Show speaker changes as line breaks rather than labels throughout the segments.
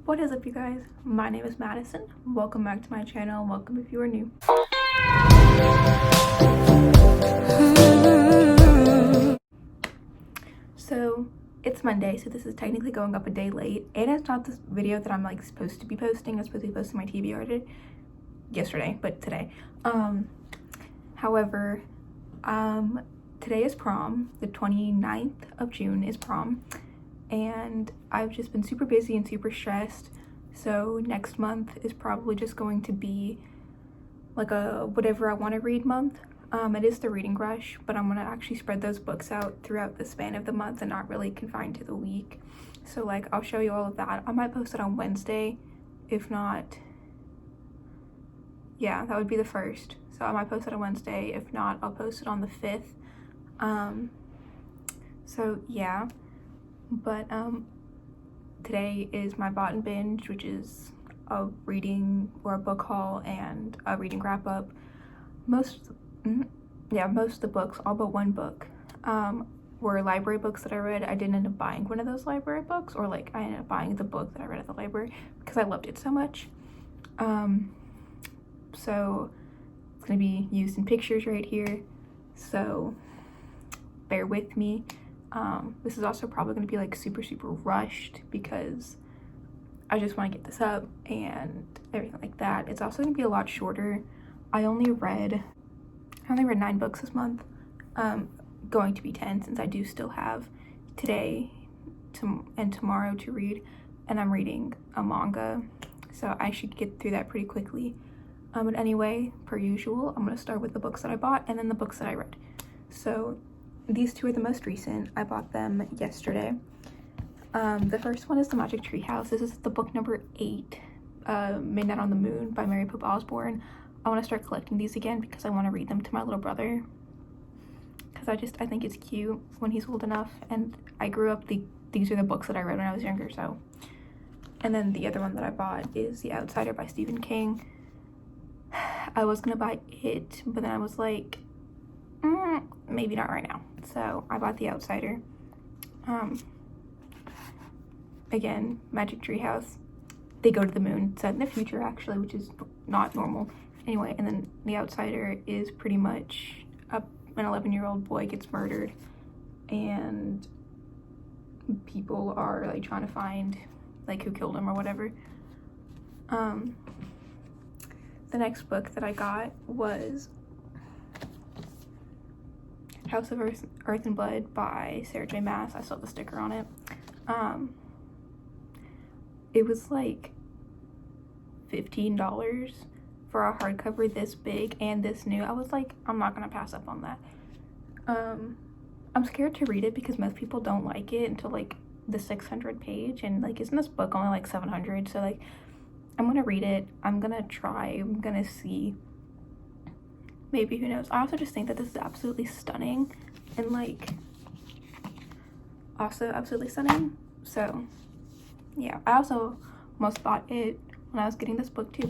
What is up, you guys? My name is Madison. Welcome back to my channel. Welcome if you are new. So it's Monday, so this is technically going up a day late, and it's not this video that I'm like supposed to be posting. I'm supposed to be posting my TBR yesterday, but today. However, today is prom. The 29th of June is prom, and I've just been super busy and super stressed. So next month is probably just going to be like a whatever I want to read month. It is the reading rush, but I'm gonna actually spread those books out throughout the span of the month and not really confined to the week. So like I'll show you all of that. I might post it on Wednesday. If not, yeah, that would be the 1st. So I might post it on Wednesday. If not, I'll post it on the 5th. So yeah, but today is my bought and binge, which is a reading or a book haul and a reading wrap up. Most of the books, all but one book, were library books that I read. I didn't end up buying one of those library books, or like I ended up buying the book that I read at the library because I loved it so much. So it's gonna be used in pictures right here, so bear with me. This is also probably gonna be like super rushed because I just want to get this up and everything like that. It's also gonna be a lot shorter. I only read 9 books this month, going to be 10 since I do still have today and tomorrow to read, and I'm reading a manga, so I should get through that pretty quickly. But anyway, per usual, I'm gonna start with the books that I bought and then the books that I read. So these two are the most recent. I bought them yesterday. The first one is The Magic Tree House. This is the book number 8, Midnight on the Moon by Mary Pope Osborne. I want to start collecting these again because I want to read them to my little brother, because I think it's cute when he's old enough, and I grew up, these are the books that I read when I was younger. So, and then the other one that I bought is The Outsider by Stephen King. I was gonna buy it, but then I was like, maybe not right now, so I bought The Outsider. Again, Magic Tree House, they go to the moon, set in the future actually, which is not normal. Anyway, and then The Outsider is pretty much an 11-year-old boy gets murdered, and people are like trying to find like who killed him or whatever. The next book that I got was House of Earth and Blood by Sarah J. Maas. I still have the sticker on it. It was like $15 for a hardcover this big and this new. I was like, I'm not gonna pass up on that. I'm scared to read it because most people don't like it until like the 600 page, and like isn't this book only like 700? So like I'm gonna read it. I'm gonna try. I'm gonna see. Maybe, who knows. I also just think that this is absolutely stunning, and like also absolutely stunning. So yeah, I also almost bought it when I was getting this book too.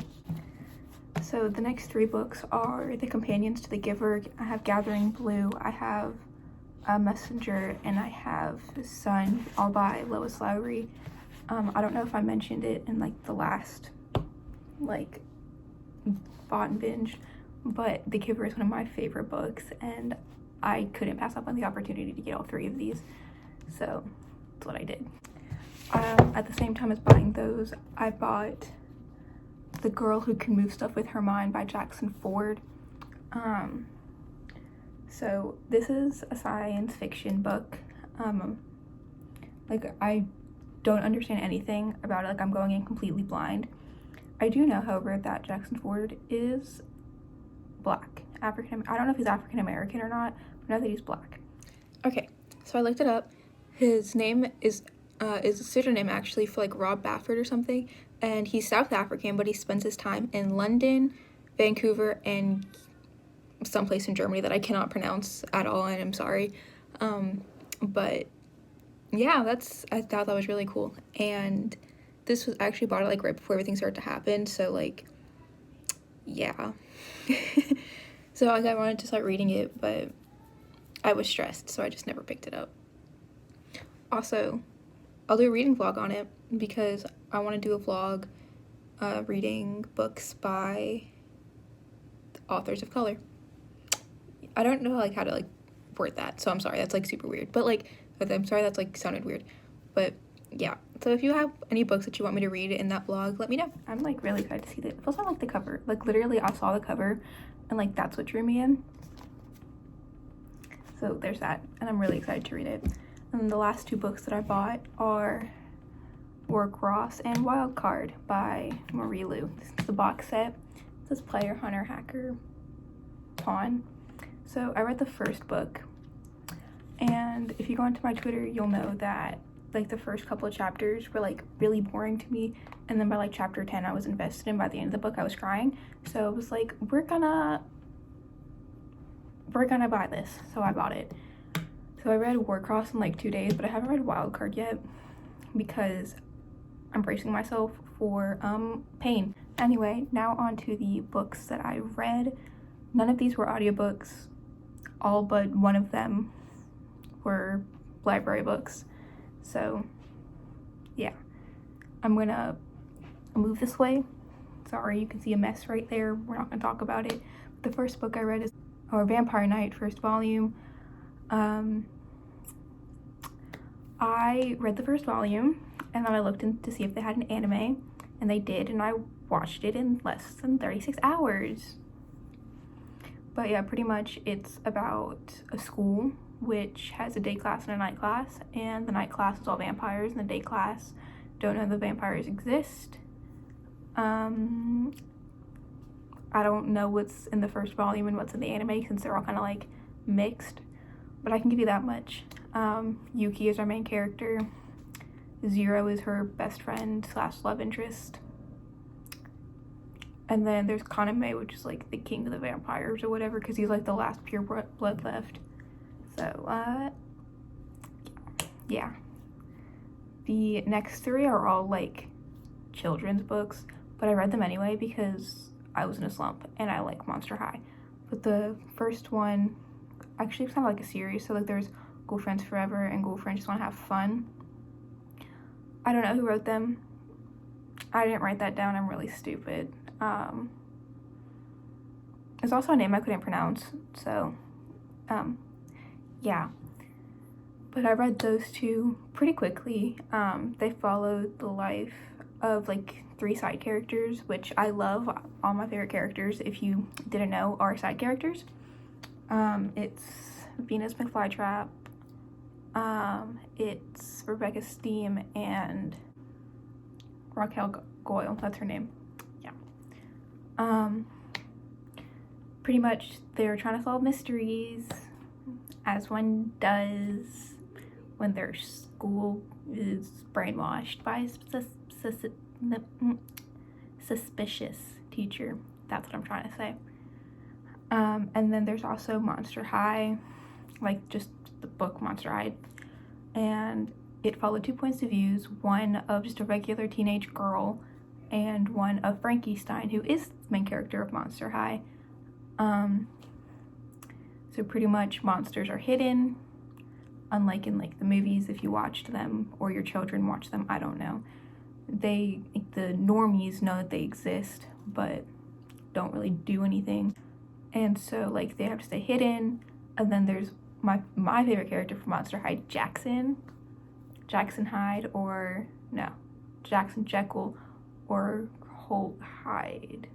So the next 3 books are the companions to The Giver. I have Gathering Blue, I have Messenger, and I have Sun, all by Lois Lowry. I don't know if I mentioned it in like the last like bought and binge, but The Giver is one of my favorite books, and I couldn't pass up on the opportunity to get all 3 of these, so that's what I did. At the same time as buying those, I bought The Girl Who Can Move Stuff with Her Mind by Jackson Ford. So this is a science fiction book. Like I don't understand anything about it. Like I'm going in completely blind. I do know, however, that Jackson Ford is black, African. I don't know if he's African American or not, but I know that he's black. Okay, so I looked it up. His name is a pseudonym actually for like Rob Baffert or something, and he's South African, but he spends his time in London, Vancouver, and someplace in Germany that I cannot pronounce at all, and I'm sorry. But yeah, I thought that was really cool, and this was actually bought it like right before everything started to happen, so like yeah. So like I wanted to start reading it, but I was stressed, so I just never picked it up. Also, I'll do a reading vlog on it because I want to do a vlog reading books by authors of color. I don't know like how to like word that, so I'm sorry, that's like super weird, but like I'm sorry that's like sounded weird, but yeah. So if you have any books that you want me to read in that vlog, let me know. I'm like really excited to see that. Plus I like the cover, like literally I saw the cover and like that's what drew me in, so there's that, and I'm really excited to read it. And the last two books that I bought are Warcross and Wildcard by Marie Lu. This is the box set. It says Player, Hunter, Hacker, Pawn. So I read the first book, and if you go onto my Twitter, you'll know that like the first couple of chapters were like really boring to me, and then by like chapter 10 I was invested, and by the end of the book I was crying. So it was like, we're gonna buy this, so I bought it. So I read Warcross in like 2 days, but I haven't read Wildcard yet because I'm bracing myself for pain. Anyway, now on to the books that I read. None of these were audiobooks. All but one of them were library books. So yeah, I'm gonna move this way. Sorry, you can see a mess right there. We're not gonna talk about it. The first book I read is Vampire Knight, first volume. I read the first volume and then I looked in to see if they had an anime, and they did, and I watched it in less than 36 hours. But yeah, pretty much it's about a school which has a day class and a night class, and the night class is all vampires and the day class don't know the vampires exist. I don't know what's in the first volume and what's in the anime since they're all kind of like mixed, but I can give you that much. Yuki is our main character. Zero is her best friend / love interest. And then there's Kaname, which is like the king of the vampires or whatever, because he's like the last pure blood left. So, yeah. The next three are all like children's books, but I read them anyway because I was in a slump and I like Monster High. But the first one, actually it's kind of like a series, so like there's Ghoul Friends Forever and Ghoul Friends Just Want to Have Fun. I don't know who wrote them. I didn't write that down, I'm really stupid. There's also a name I couldn't pronounce, so yeah. But I read those two pretty quickly. They followed the life of like 3 side characters, which I love. All my favorite characters, if you didn't know, are side characters. It's Venus McFlytrap, it's Rebecca Steam, and Raquel Goyle, that's her name. Yeah. Pretty much they're trying to solve mysteries, as one does when their school is brainwashed by a suspicious teacher. That's what I'm trying to say. And then there's also Monster High, like just the book Monster High, and it followed 2 points of views, one of just a regular teenage girl and one of Frankenstein, who is the main character of Monster High. So pretty much monsters are hidden, unlike in like the movies if you watched them or your children watch them, I don't know. The normies know that they exist but don't really do anything, and so like they have to stay hidden. And then there's my favorite character from Monster High, Jackson Hyde, or no, Jackson Jekyll or Holt Hyde.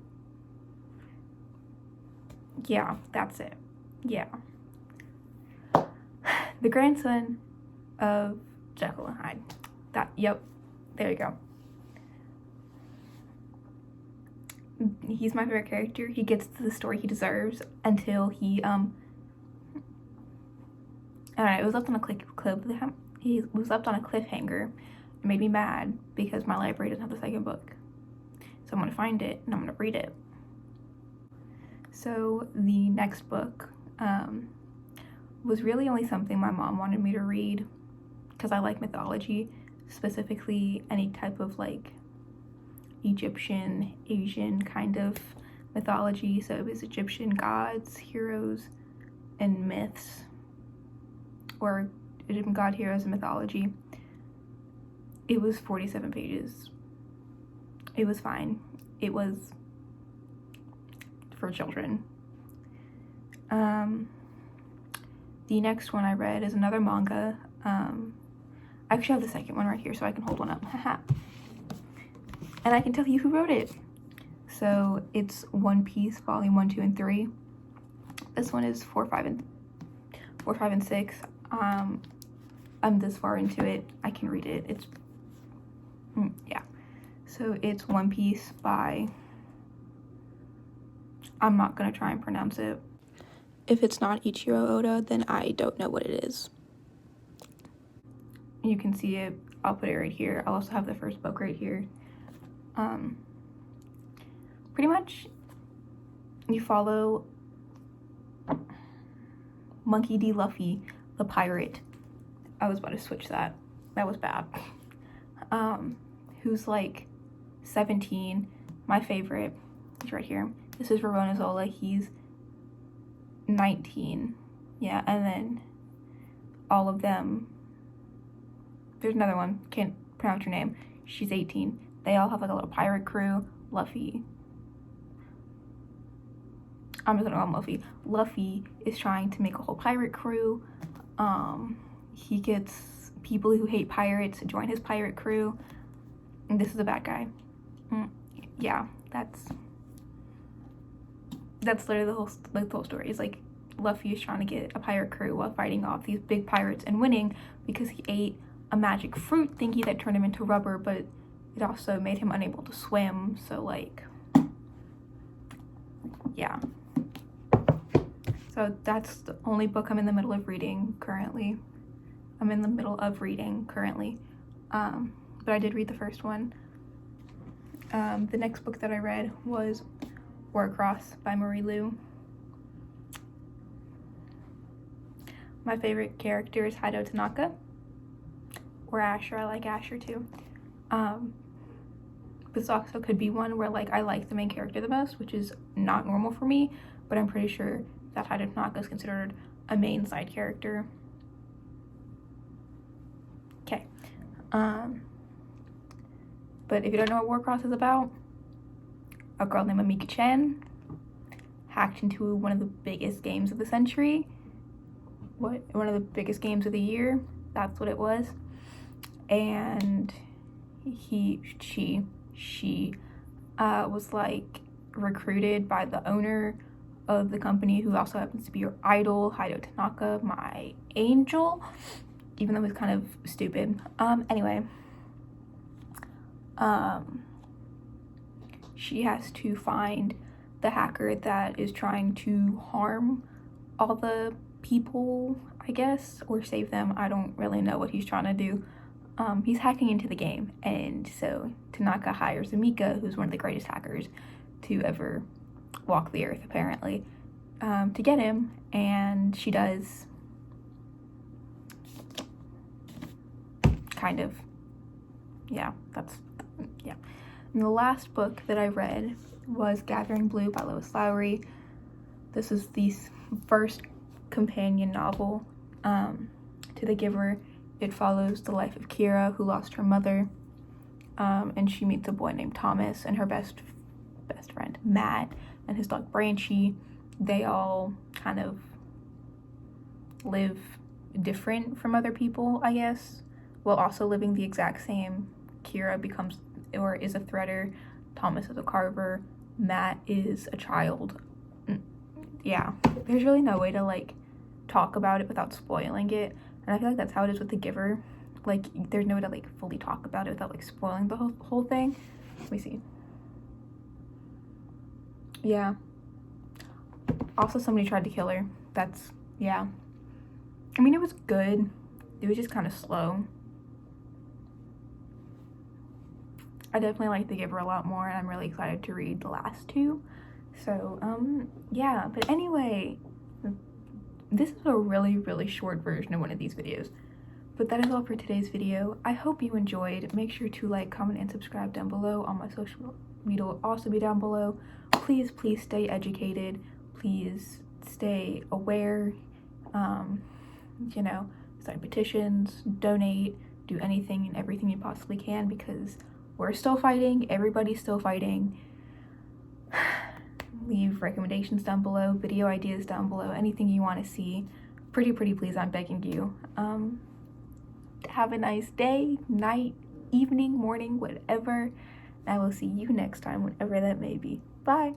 Yeah, that's it. Yeah. The grandson of Jekyll and Hyde. Yep, there you go. He's my favorite character. He gets to the story he deserves until he, I don't know, it was left on a he was left on a cliffhanger. It made me mad because my library doesn't have the second book. So I'm gonna find it and I'm gonna read it. So the next book was really only something my mom wanted me to read because I like mythology, specifically any type of like Egyptian, Asian kind of mythology. So it was Egyptian gods, heroes, and myths, or Egyptian god, heroes, and mythology. It was 47 pages. it was fine. It was for children. The next one I read is another manga. I actually have the second one right here, so I can hold one up. Haha. And I can tell you who wrote it. So it's One Piece, Volume 1, 2, and 3. This one is 4, 5, and 6. I'm this far into it. I can read it. It's yeah. So it's One Piece by, I'm not gonna try and pronounce it. If it's not Ichiro Oda, then I don't know what it is. You can see it. I'll put it right here. I'll also have the first book right here. Pretty much you follow Monkey D. Luffy, the pirate. I was about to switch that. That was bad. Who's like 17. My favorite is right here. This is Ramona Zola. He's 19. Yeah, and then all of them. There's another one. Can't pronounce her name. She's 18. They all have like a little pirate crew. Luffy. I'm just gonna call him Luffy. Luffy is trying to make a whole pirate crew. He gets people who hate pirates to join his pirate crew. And this is a bad guy. Yeah, that's literally the whole story. It's like Luffy is trying to get a pirate crew while fighting off these big pirates and winning because he ate a magic fruit thingy that turned him into rubber, but it also made him unable to swim. So like, yeah. So that's the only book I'm in the middle of reading currently. But I did read the first one. The next book that I read was Warcross by Marie Lu. My favorite character is Haido Tanaka, or Asher. I like Asher too. This also could be one where like I like the main character the most, which is not normal for me, but I'm pretty sure that Haido Tanaka is considered a main side character. Okay. But if you don't know what Warcross is about, a girl named Amika Chen hacked into one of the biggest games of the century. One of the biggest games of the year. That's what it was. And she was like recruited by the owner of the company, who also happens to be your idol, Haido Tanaka, my angel, even though he's kind of stupid. Anyway, she has to find the hacker that is trying to harm all the people, I guess, or save them. I don't really know what he's trying to do. He's hacking into the game, and so Tanaka hires Amika, who's one of the greatest hackers to ever walk the earth, apparently, to get him, and she does. Kind of. Yeah, yeah. And the last book that I read was Gathering Blue by Lois Lowry. This is the first companion novel to The Giver. It follows the life of Kira, who lost her mother, and she meets a boy named Thomas and her best friend Matt and his dog Branchy. They all kind of live different from other people, I guess, while also living the exact same. Kira is a threader, Thomas is a carver, Matt is a child. Yeah, there's really no way to like talk about it without spoiling it, and I feel like that's how it is with The Giver. Like, there's no way to like fully talk about it without like spoiling the whole thing. Let me see. Yeah. Also, somebody tried to kill her. Yeah. I mean, it was good. It was just kind of slow. I definitely like The Giver a lot more, and I'm really excited to read the last two. So, yeah. But anyway, this is a really, really short version of one of these videos. But that is all for today's video. I hope you enjoyed. Make sure to like, comment, and subscribe down below. All my social media will also be down below. Please stay educated. Please stay aware. Sign petitions, donate, do anything and everything you possibly can, because we're still fighting. Everybody's still fighting. Leave recommendations down below, video ideas down below, anything you want to see. Pretty please, I'm begging you. Have a nice day, night, evening, morning, whatever. I will see you next time, whenever that may be. Bye.